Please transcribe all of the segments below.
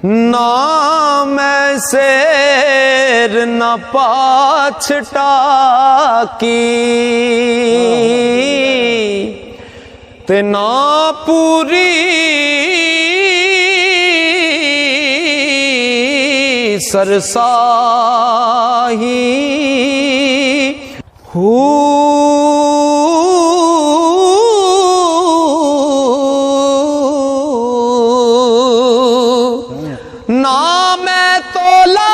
ना मैं शेर न पाछटा की ते ना पूरी सरसाही ना मैं तोला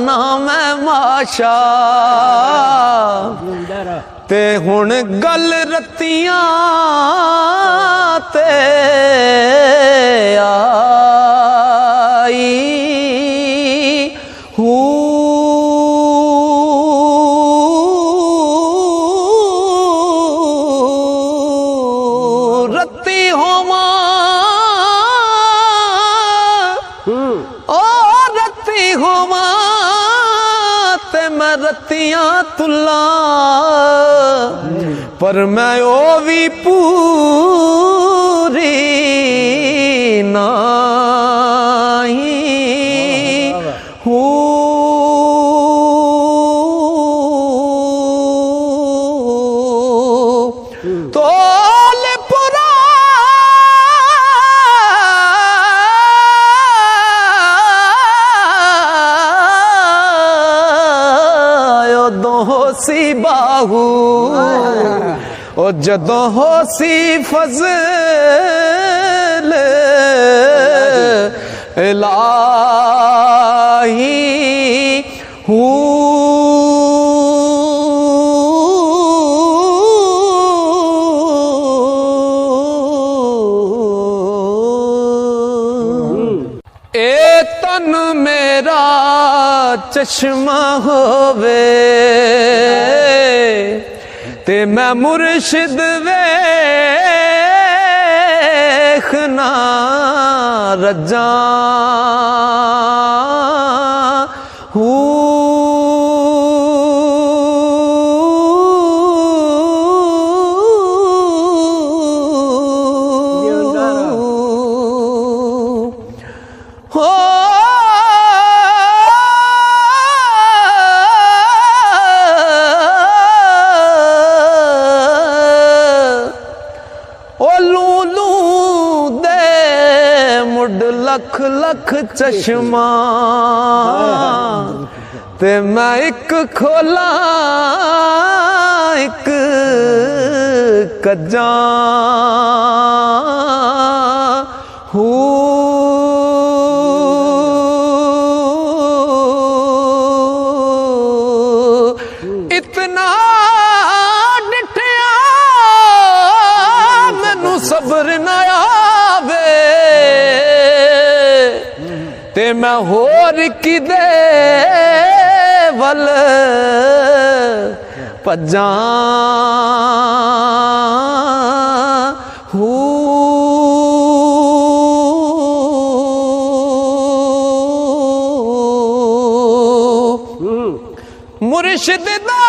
ना मैं माशा ते हुण गल रत्तियां ते आई रत्ती होवा ओ रत्ती होवा ते मैं रत्तियां तुला पर मैं ओ भी पूरी नहीं हूँ तोल पुरा दो सी बाहू ओ जदों हो सी फज़ल इलाही ए तन मेरा चश्मा होवे ते मैं मुर्शिद वेखना रजा लख लख चश्मा ते मैं एक खोला एक कज्जा इतना डिठिया मैनू सब्र न आवे ते मैं होर किदे वल भज्जां मुर्शिद दा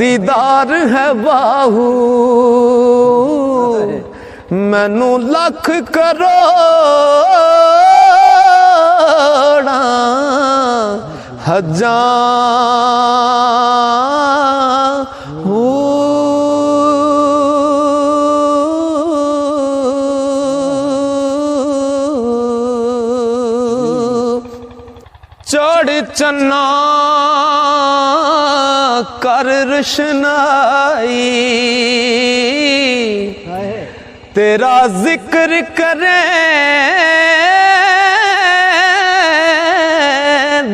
दीदार है बाहू मैनू लख करोड़ा हजा चढ़ चन्ना कर रुशनाई तेरा जिक्र करे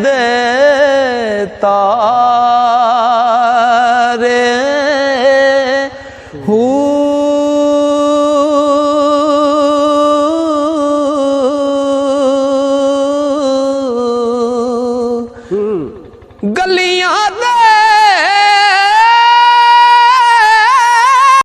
देता